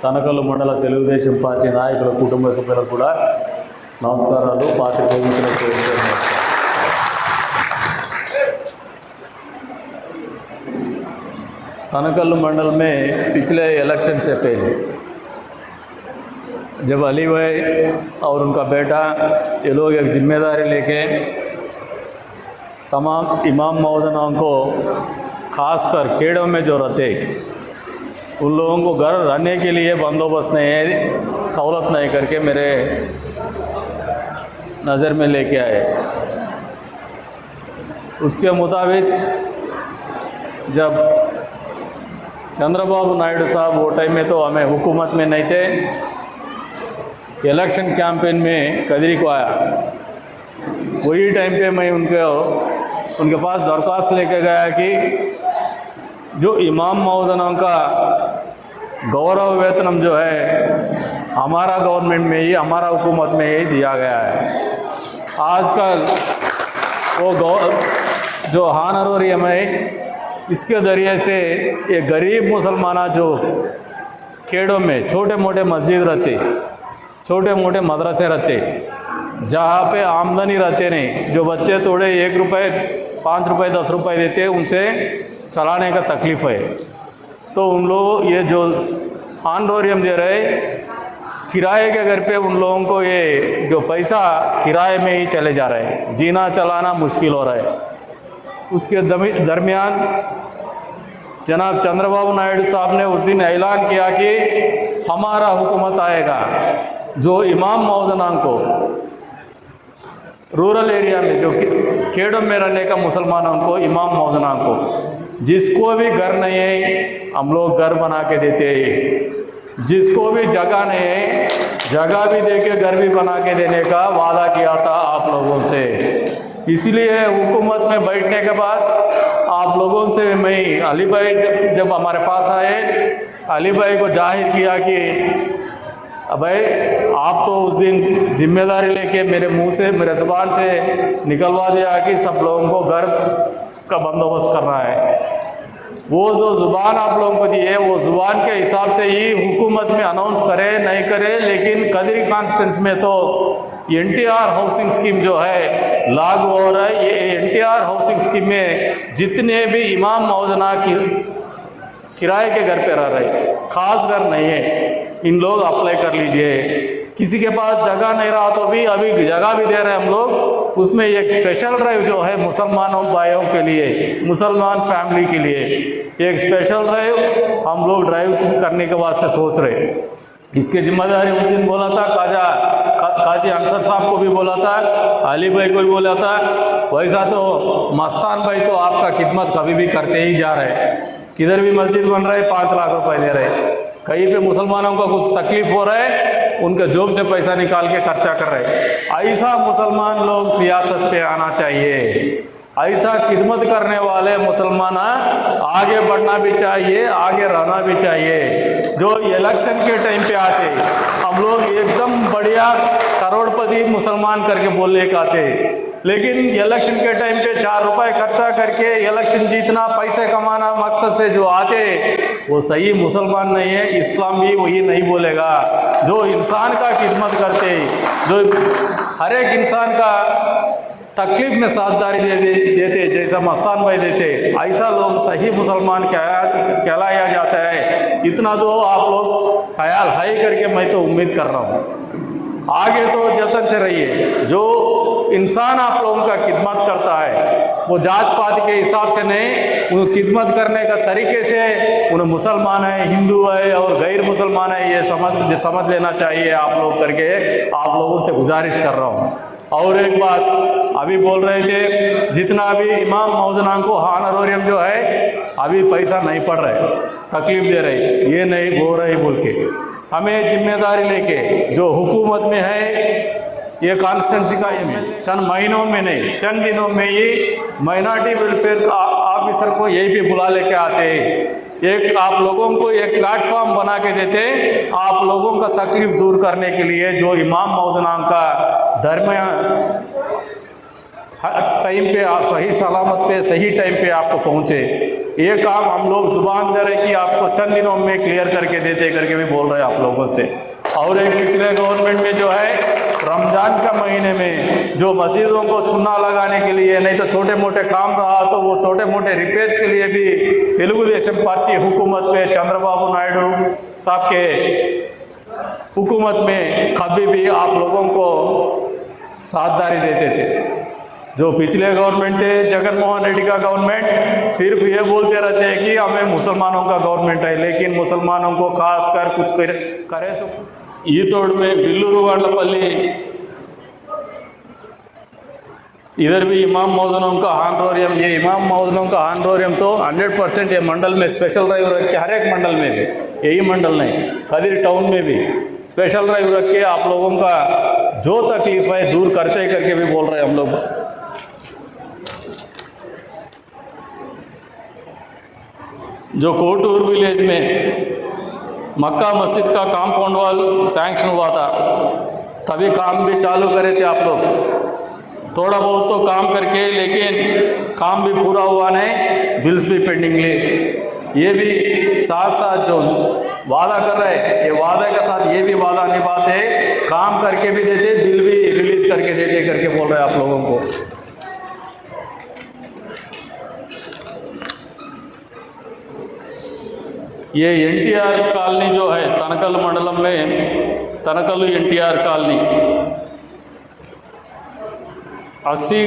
తనకల్లు మండల తెలుగుదేశం పార్టీ నాయకుల కుటుంబ సభ్యులకు కూడా నమస్కారాలు. పార్టీ तनकल्लू मंडल में पिछले इलेक्शन से पहले जब अली भाई और उनका बेटा ये लोग एक जिम्मेदारी लेके तमाम इमाम मौजनाओं को खासकर खेड़ों में जो रहते उन लोगों को घर रहने के लिए बंदोबस्त नहीं है, सहूलत नहीं करके मेरे नज़र में लेके आए। उसके मुताबिक जब चंद्रबाबू नायडू साहब वो टाइम में तो हमें हुकूमत में नहीं थे, इलेक्शन कैंपेन में कदरी को आया, वही टाइम पे मैं उनके पास दरख्वास्त लेके गया कि जो इमाम मौजनाओं का गौरव वेतनम जो है हमारा गवर्नमेंट में ही, हमारा हुकूमत में ही दिया गया है। आजकल वो जो हानरोरियम है, इसके ज़रिए से ये गरीब मुसलमान जो खेड़ों में छोटे मोटे मस्जिद रहते, छोटे मोटे मदरसे रहते, जहाँ पे आमदनी रहते नहीं, जो बच्चे थोड़े 1 रुपये 5 रुपये 10 रुपये देते उनसे चलाने का तकलीफ़ है, तो उन लोग ये जो ऑनरोरियम दे रहे किराए के घर पे उन लोगों को ये जो पैसा किराए में ही चले जा रहे हैं, जीना चलाना मुश्किल हो रहा है। उसके दरमियान जनाब चंद्रबाबू नायडू साहब ने उस दिन ऐलान किया कि हमारा हुकूमत आएगा, जो इमाम मौजनां को रूरल एरिया में जो खेड़ों में रहने का मुसलमानों को, इमाम मौजनां को जिसको भी घर नहीं है हम लोग घर बना के देते हैं, जिसको भी जगह नहीं है जगह भी दे के घर भी बना के देने का वादा किया था आप लोगों से। इसलिए हुकूमत में बैठने के बाद आप लोगों से मैं अली भाई जब हमारे पास आए, अली भाई को जाहिर किया कि भाई आप तो उस दिन जिम्मेदारी लेके मेरे मुंह से, मेरे ज़ुबान से निकलवा दिया कि सब लोगों को घर का बंदोबस्त करना है। वो जो ज़ुबान आप लोगों को दी है वो ज़ुबान के हिसाब से ही हुकूमत में अनाउंस करे नहीं करे, लेकिन कदरी कॉन्स्टिट्यूंसी में तो NTR हाउसिंग स्कीम जो है लागू हो रहा है। ये NTR हाउसिंग स्कीम में जितने भी इमाम मौजना किराए के घर पे रह रहे, ख़ास घर नहीं है, इन लोग अप्लाई कर लीजिए। किसी के पास जगह नहीं रहा तो भी अभी जगह भी दे रहे हैं हम लोग, उसमें एक स्पेशल ड्राइव जो है मुसलमानों भाइयों के लिए, मुसलमान फैमिली के लिए एक स्पेशल ड्राइव हम लोग ड्राइव करने के वास्ते सोच रहे। इसकी जिम्मेदारी उस दिन बोला था काजी अंसर साहब को भी बोला था, अली भाई को भी बोला था। वैसा तो मस्तान भाई तो आपका खिदमत कभी भी करते ही जा रहे हैं, किधर भी मस्जिद बन रहा है 5 लाख रुपए दे रहे, कहीं पे मुसलमानों का कुछ तकलीफ हो रहा है उनके जोब से पैसा निकाल के खर्चा कर रहे। ऐसा मुसलमान लोग सियासत पे आना चाहिए, ऐसा खिदमत करने वाले मुसलमान आगे बढ़ना भी चाहिए, आगे रहना भी चाहिए। जो इलेक्शन के टाइम पे आते हम लोग एकदम बढ़िया करोड़पति मुसलमान करके बोलने के आते, लेकिन इलेक्शन के टाइम पे 4 रुपए खर्चा करके इलेक्शन जीतना, पैसे कमाना मकसद से जो आते वो सही मुसलमान नहीं है। इस्लाम भी वही नहीं बोलेगा। जो इंसान का खिदमत करते, जो हर एक इंसान का तकलीफ में साझेदारी देते जैसा मस्तान भाई देते, ऐसा लोग सही मुसलमान कहलाया जाता है। इतना तो आप लोग ख्याल है करके मैं तो उम्मीद कर रहा हूँ। आगे तो जब तक से रहिए, जो इंसान आप लोगों का खिदमत करता है वो जात पात के हिसाब से नहीं, उन खिदमत करने का तरीके से उन्हें मुसलमान है, हिंदू है और गैर मुसलमान है ये समझ लेना चाहिए आप लोग करके आप लोगों से गुजारिश कर रहा हूँ। और एक बात अभी बोल रहे थे, जितना भी इमाम मौजनां को हानरोरियम जो है अभी पैसा नहीं पड़ रहा है, तकलीफ दे रहे, ये नहीं बोल रहे बोल के हमें जिम्मेदारी लेके जो हुकूमत में है ये कॉन्स्टिट्यूंसी का चंद महीनों में नहीं, चंद दिनों में ही माइनॉरिटी वेलफेयर ऑफिसर को यही भी बुला लेके आते हैं, एक आप लोगों को एक प्लेटफॉर्म बना के देते, आप लोगों का तकलीफ दूर करने के लिए जो इमाम मौजनां का टाइम पे सही सलामत पे सही टाइम पे आपको पहुँचे। ये काम हम लोग जुबान दे रहे कि आपको चंद दिनों में क्लियर करके देते करके भी बोल रहे हैं आप लोगों से। और एक पिछले गवर्नमेंट में जो है रमज़ान का महीने में जो मस्जिदों को चुना लगाने के लिए नहीं तो छोटे मोटे काम रहा तो वो छोटे मोटे रिपेयर्स के लिए भी तेलुगु देशम पार्टी हुकूमत पे चंद्रबाबू नायडू साहब के हुकूमत में कभी भी आप लोगों को साझेदारी देते थे। जो पिछले गवर्नमेंट थे जगन मोहन रेड्डी का गवर्नमेंट सिर्फ ये बोलते रहते हैं कि हमें मुसलमानों का गवर्नमेंट है, लेकिन मुसलमानों को खास कर कुछ करे सो ఈ तोड़ में बिल्लूरू वाडलपल्ली इधर भी इमाम मौजूदों का हानरोरियम, ये इमाम मौजूदों का हानरोरियम तो 100% ये मंडल में स्पेशल ड्राइव रख के हर एक मंडल में भी, यही मंडल नहीं कदीर टाउन में भी स्पेशल ड्राइव रख के आप लोगों का जो तकलीफ है दूर करते करके भी बोल रहे हैं हम लोग। जो कोटूर विलेज में मक्का मस्जिद का कंपाउंड वॉल सैंक्शन हुआ था तभी काम भी चालू करे थे आप लोग, थोड़ा बहुत तो काम करके, लेकिन काम भी पूरा हुआ नहीं, बिल्स भी पेंडिंग ले। ये भी साथ साथ जो वादा कर रहे हैं ये वादा के साथ ये भी वादा निभाते, काम करके भी देते, बिल भी रिलीज करके देते करके बोल रहे हैं आप लोगों को। ये एनटीआर कॉलोनी जो है तनकल मंडलम में तनकल एनटीआर कॉलोनी 80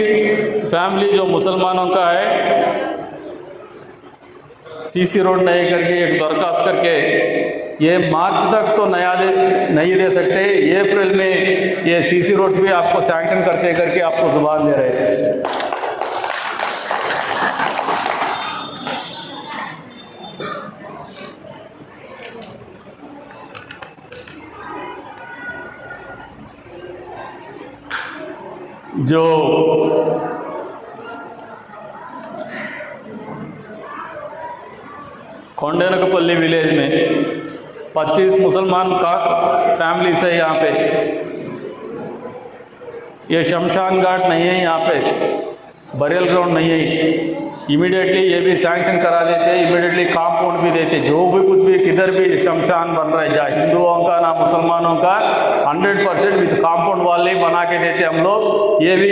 फैमिली जो मुसलमानों का है, सीसी रोड नहीं करके एक दरखास्त करके ये मार्च तक तो नहीं दे सकते, अप्रैल में ये सीसी रोड्स भी आपको सैंक्शन करते करके आपको जुबान दे रहे हैं। जो कोंडेनकपल्ली विलेज में 25 मुसलमान का फैमिलीज है यहाँ पे, ये शमशान घाट नहीं है, यहाँ पे बरियल ग्राउंड नहीं है, इमीडिएटली ये भी सैंक्शन करा देते, इमीडिएटली कंपाउंड भी देते, जो भी कुछ भी किधर भी शमशान बन रहा है जहाँ हिंदुओं का ना मुसलमानों का 100% विद कंपाउंड वाले बना के देते हम लोग। ये भी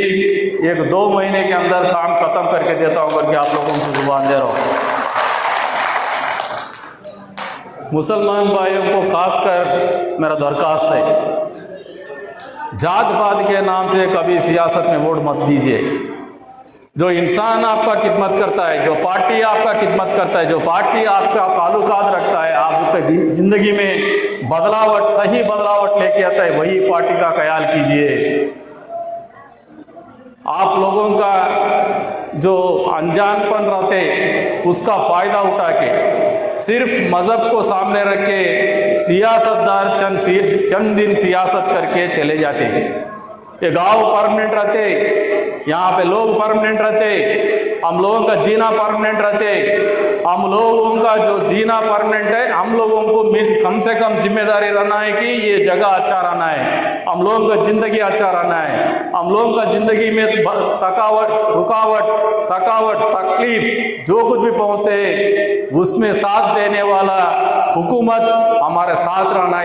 1-2 महीने के अंदर काम खत्म करके देता हूँ करके आप लोगों से जुबान दे रहा हूँ। मुसलमान भाइयों को खासकर मेरा दरखास्त है, जात पात के नाम से कभी सियासत में वोट मत दीजिए। जो इंसान आपका खिदमत करता है, जो पार्टी आपका खिदमत करता है, जो पार्टी आपका ताल्लुकात रखता है, आपके ज़िंदगी में बदलावट सही बदलावट लेके आता है, वही पार्टी का ख्याल कीजिए। आप लोगों का जो अनजानपन रहते उसका फ़ायदा उठा के सिर्फ मज़हब को सामने रख के सियासतदार चंद दिन सियासत करके चले जाते हैं। ये गांव परमानेंट रहते, यहाँ पे लोग परमानेंट रहते, हम लोगों का जीना परमानेंट रहते। हम लोगों का जो जीना परमानेंट है, हम लोगों को कम से कम जिम्मेदारी रहना है कि ये जगह अच्छा रहना है, हम लोगों का ज़िंदगी अच्छा रहना है। हम लोगों का ज़िंदगी में थकावट तकलीफ जो कुछ भी पहुँचते हैं उसमें साथ देने वाला हुकूमत हमारे साथ रहना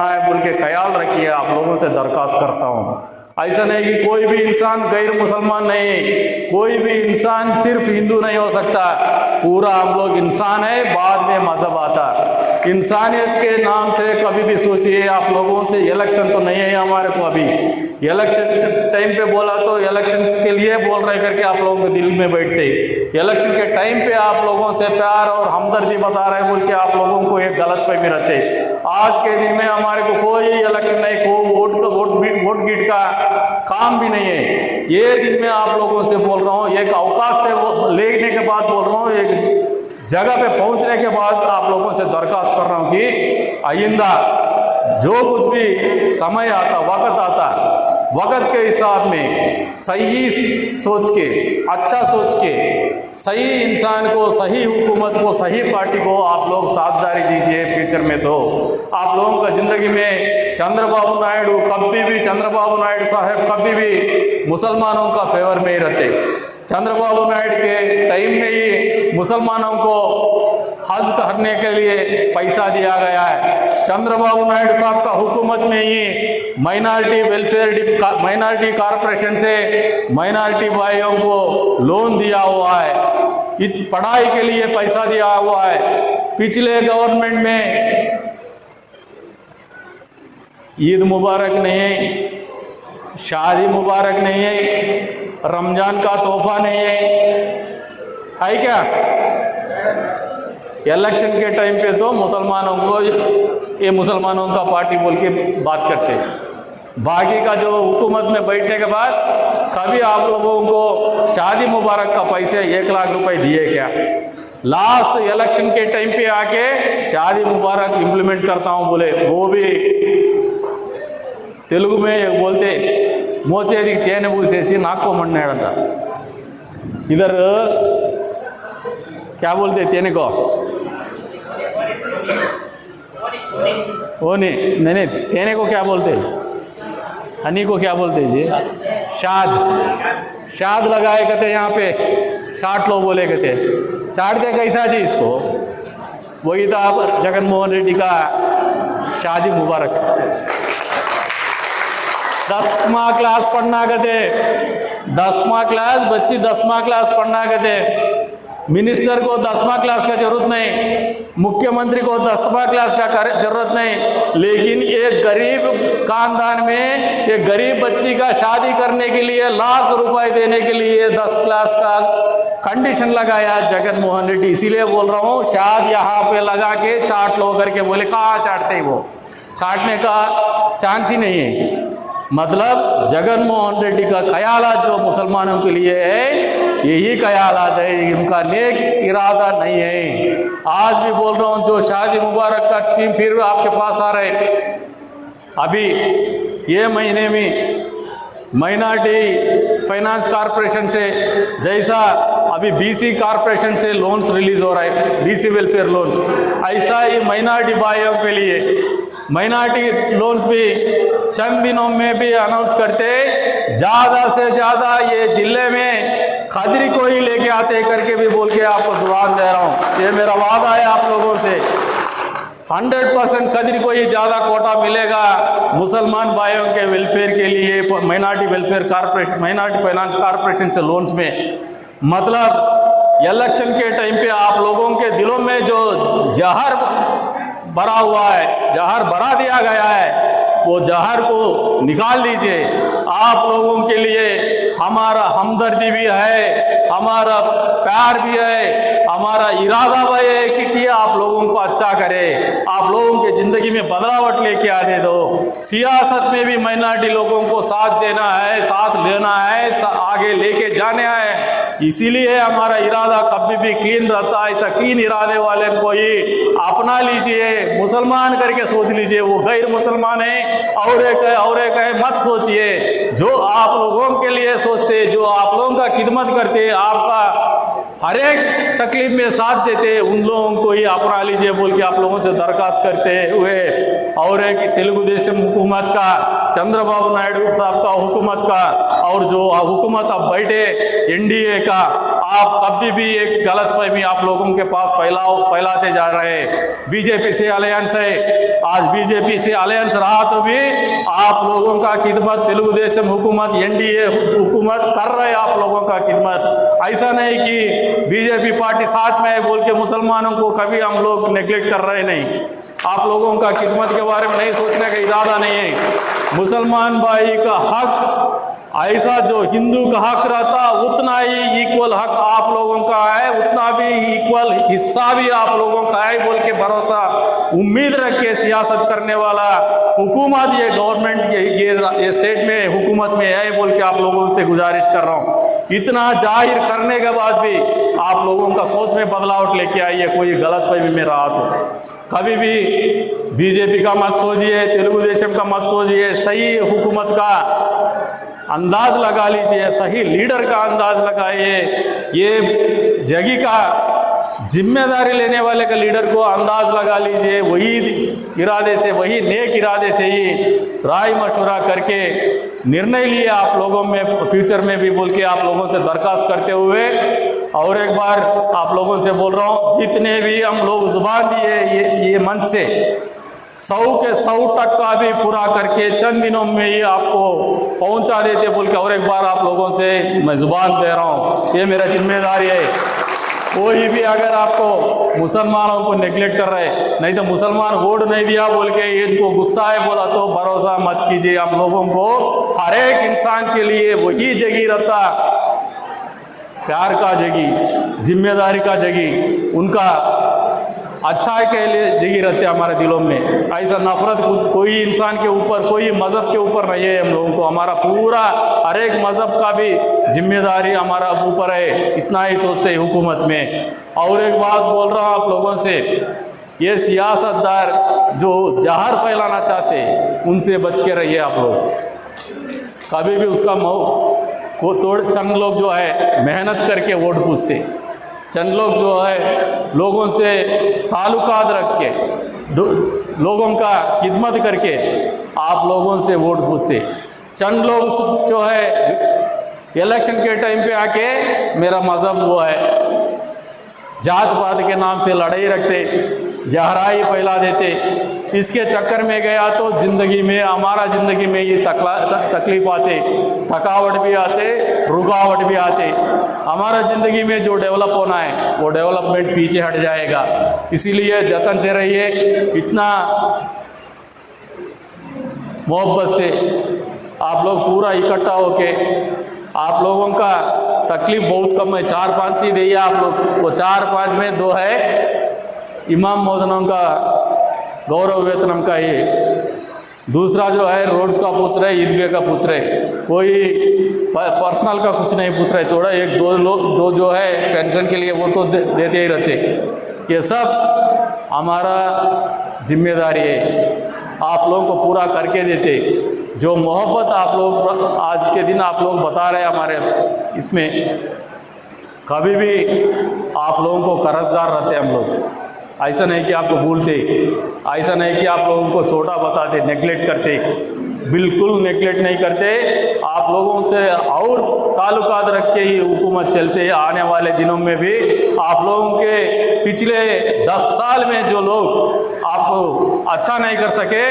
है बोल के ख्याल रखिए। आप लोगों से दरखास्त करता हूँ। ऐसा नहीं कि कोई भी इंसान गैर मुसलमान नहीं, कोई भी इंसान सिर्फ हिंदू नहीं हो सकता, पूरा हम लोग इंसान है, बाद में मजहब आता। इंसानियत के नाम से कभी भी सोचिए, आप लोगों से इलेक्शन तो नहीं है हमारे को, अभी इलेक्शन टाइम पे बोला तो इलेक्शन के लिए बोल रहे करके आप लोगों के दिल में बैठते, इलेक्शन के टाइम पे आप लोगों से प्यार और हमदर्दी बता रहे बोल के आप लोगों को एक गलतफहमी रहते। आज के दिन में हमारे को कोई इलेक्शन नहीं, कोई वोट गीट का काम भी नहीं है। ये दिन में आप लोगों से बोल रहा हूँ, एक अवकाश से लेने के बाद बोल रहा हूँ, एक जगह पे पहुँचने के बाद आप लोगों से दरखास्त कर रहा हूँ कि आइंदा जो कुछ भी समय आता, वक्त आता, वक़्त के हिसाब में सही सोच के, अच्छा सोच के, सही इंसान को, सही हुकूमत को, सही पार्टी को आप लोग साझेदारी दीजिए फ्यूचर में। तो आप लोगों का ज़िंदगी में चंद्रबाबू नायडू कभी भी, चंद्रबाबू नायडू साहब कभी भी मुसलमानों का फेवर में ही रहते। चंद्रबाबू नायडू के टाइम में ही मुसलमानों को हज करने के लिए पैसा दिया गया है। चंद्रबाबू नायडू साहब का हुकूमत में ही माइनॉरिटी वेलफेयर, माइनॉरिटी कॉरपोरेशन से माइनॉरिटी भाइयों को लोन दिया हुआ है, पढ़ाई के लिए पैसा दिया हुआ है। पिछले गवर्नमेंट में ईद मुबारक नहीं है, शादी मुबारक नहीं है, रमजान का तोहफा नहीं है क्या? इलेक्शन के टाइम पे तो मुसलमानों को, ये मुसलमानों का पार्टी बोल के बात करते हैं। बाकी का जो हुकूमत में बैठने के बाद कभी आप लोगों को शादी मुबारक का पैसे 1 लाख रुपए दिए क्या? लास्ट इलेक्शन के टाइम पे आके शादी मुबारक इम्प्लीमेंट करता हूँ बोले, वो भी तेलुगु में बोलते मोचेरी तेने पूसेसी नाको मन्नाडंता। इधर क्या बोलते तेने को? ओनी नहीं, तेने को क्या बोलते? हनी को क्या बोलते जी? शाद लगाए कहते यहाँ पे, चाट लो बोले कहते। चाट दे कैसा जी इसको? वही था जगनमोहन रेड्डी का शादी मुबारक। 10वां क्लास पढ़ना कहते, 10वां क्लास बच्ची 10वां क्लास पढ़ना कहते। मिनिस्टर को 10वां क्लास का जरूरत नहीं, मुख्यमंत्री को 10वां क्लास का जरूरत नहीं, लेकिन एक गरीब खानदान में एक गरीब बच्ची का शादी करने के लिए लाख रुपए देने के लिए 10 क्लास का कंडीशन लगाया जगनमोहन रेड्डी। इसीलिए बोल रहा हूँ, शायद यहाँ पे लगा के चाट लो करके बोले, कहाँ चाटते हैं वो? चाटने का चांस ही नहीं है। मतलब जगनमोहन रेड्डी का ख्यालात जो मुसलमानों के लिए है, यही ख्यालात है, उनका नेक इरादा नहीं है। आज भी बोल रहा हूँ, जो शादी मुबारक का स्कीम फिर आपके पास आ रहे। अभी ये महीने में माइनॉरिटी फाइनेंस कॉरपोरेशन से, जैसा अभी बीसी कॉरपोरेशन से लोन्स रिलीज हो रहा है, बीसी वेलफेयर लोन्स, ऐसा ही माइनॉरिटी भाइयों के लिए माइनॉरिटी लोन्स भी चंद दिनों में भी अनाउंस करते, ज़्यादा से ज़्यादा ये जिले में खदरी को ही लेके आते करके भी बोल के आपको जुबान दे रहा हूँ। ये मेरा वादा है आप लोगों से, 100% खदरी को ही ज़्यादा कोटा मिलेगा मुसलमान भाइयों के वेलफेयर के लिए, minority welfare corporation, minority finance corporation से लोन्स में। मतलब इलेक्शन के टाइम पे आप लोगों के दिलों में जो जहर भरा हुआ है, जहर भरा दिया गया है, वो जहर को निकाल दीजिए। आप लोगों के लिए हमारा हमदर्दी भी है, हमारा प्यार भी है, हमारा इरादा भी है कि आप लोगों को अच्छा करे, आप लोगों के ज़िंदगी में बदलावट लेके आने दो। सियासत में भी माइनॉरिटी लोगों को साथ देना है, साथ लेना है, आगे लेके जाने है। इसीलिए हमारा इरादा कभी भी क्लीन रहता है। ऐसा क्लीन इरादे वाले को ही अपना लीजिए, मुसलमान करके सोच लीजिए, वो गैर मुसलमान है और एक है, मत सोचिए। जो आप लोगों के लिए सोचते, जो आप लोगों का खिदमत करते, आपका हर एक तकलीफ में साथ देते, उन लोगों को ही अपना लीजिए बोल के आप लोगों से दरखास्त करते हुए, और एक तेलुगु देशम हुकूमत का, चंद्रबाबू नायडू साहब का हुकूमत का, और जो हुकूमत अब बैठे एनडीए का, आप कभी भी एक गलतफहमी आप लोगों के पास फैलाते जा रहे हैं। बीजेपी से अलायंस है, आज बीजेपी से अलायंस रहा तो भी आप लोगों का खिदमत तेलुगु देशम हुकूमत, एनडीए हुकूमत कर रहे हैं आप लोगों का खिदमत। ऐसा नहीं कि बीजेपी पार्टी साथ में है बोल के मुसलमानों को कभी हम लोग नेग्लेक्ट कर रहे नहीं। आप लोगों का खिदमत के बारे में नहीं सोचने का इरादा नहीं है। मुसलमान भाई का हक ऐसा जो हिंदू का हक रहता, उतना ही इक्वल हक आप लोगों का है, उतना भी इक्वल हिस्सा भी आप लोगों का है बोल के भरोसा उम्मीद रख के सियासत करने वाला हुकूमत, ये गवर्नमेंट, ये स्टेट में हुकूमत में है बोल के आप लोगों से गुजारिश कर रहा हूँ। इतना जाहिर करने के बाद भी आप लोगों का सोच में बदलाव लेके आइए। कोई गलतफहमी में रहा तो कभी भी बीजेपी का मत सोचिए, तेलुगु देशम का मत सोचिए, सही हुकूमत का अंदाज लगा लीजिए, सही लीडर का अंदाज लगाइए। ये जगी का जिम्मेदारी लेने वाले का लीडर को अंदाज लगा लीजिए, वही इरादे से, वही नेक इरादे से ही राय मशवरा करके निर्णय लिए आप लोगों में फ्यूचर में भी बोल के आप लोगों से दरखास्त करते हुए, और एक बार आप लोगों से बोल रहा हूँ, जितने भी हम लोग जुबान दिए ये मंच से 100 के 100% भी पूरा करके चंद दिनों में ही आपको पहुंचा देते बोल के और एक बार आप लोगों से मैं जुबान दे रहा हूँ, ये मेरा जिम्मेदारी है। कोई भी अगर आपको मुसलमानों को नेग्लेक्ट कर रहे, नहीं तो मुसलमान वोट नहीं दिया बोल के इनको गुस्सा है बोला तो भरोसा मत कीजिए। हम लोगों को हर एक इंसान के लिए वही जगी रहता, प्यार का जगी, जिम्मेदारी का जगी, उनका अच्छाई के लिए जगी रहते हमारे दिलों में। ऐसा नफरत कोई इंसान के ऊपर, कोई मज़हब के ऊपर नहीं है हम लोगों को। हमारा पूरा हर एक मज़हब का भी जिम्मेदारी हमारा ऊपर है, इतना ही सोचते हैं हुकूमत में। और एक बात बोल रहा हूँ आप लोगों से, ये सियासतदार जो जहर फैलाना चाहते हैं उनसे बच के रहिए आप लोग। कभी भी उसका को तोड़, चंद लोग जो है मेहनत करके वोट पूछते, चंद लोग जो है लोगों से ताल्लुकात रख के लोगों का खिदमत करके आप लोगों से वोट पूछते। चंद लोग जो है इलेक्शन के टाइम पे आके मेरा मज़हब वो है, जात पात के नाम से लड़ाई रखते, जहराई फैला देते। इसके चक्कर में गया तो ज़िंदगी में, हमारा ज़िंदगी में ये तकलीफ़ आते, थकावट भी आते, रुकावट भी आते। हमारा ज़िंदगी में जो डेवलप होना है वो डेवलपमेंट पीछे हट जाएगा। इसीलिए जतन से रहिए, इतना मोहब्बत से आप लोग पूरा इकट्ठा होके, आप लोगों का तकलीफ़ बहुत कम है, 4-5 ही दिए आप लोग, वो 4-5 में 2 है इमाम मौजनों का गौरव वेतनम का ही, दूसरा जो है रोड्स का पूछ रहे, ईदगाह का पूछ रहे, कोई पर्सनल का कुछ नहीं पूछ रहे। थोड़ा 1-2 जो है पेंशन के लिए वो तो देते ही रहते। ये सब हमारा जिम्मेदारी है, आप लोगों को पूरा करके देते। जो मोहब्बत आप लोग आज के दिन आप लोग बता रहे हैं हमारे इसमें, कभी भी आप लोगों को कर्जदार रहते हम लोग। ऐसा नहीं कि आपको भूलते, ऐसा नहीं कि आप लोगों को छोटा बताते, नेगलेक्ट करते, बिल्कुल नेगलेक्ट नहीं करते। आप लोगों से और ताल्लुकात रख के ही हुकूमत चलते। आने वाले दिनों में भी आप लोगों के पिछले 10 साल में जो लोग आपको अच्छा नहीं कर सके,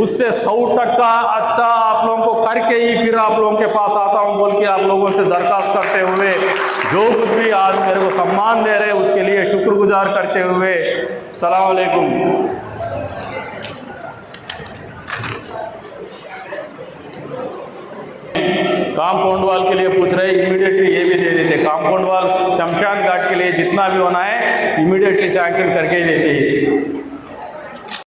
उससे 100% अच्छा आप लोगों को करके ही फिर आप लोगों के पास आता हूँ बोल के आप लोगों से दरखास्त करते हुए, जो कुछ भी आज मेरे को सम्मान दे रहे उसके लिए शुक्रगुजार करते हुए, सलाम अलैकुम। कंपाउंड वाल के लिए पूछ रहे, इमीडिएटली ये भी दे देते। कंपाउंड वाल शमशान घाट के लिए जितना भी होना है इमीडिएटली सैंक्शन करके ही देते हैं।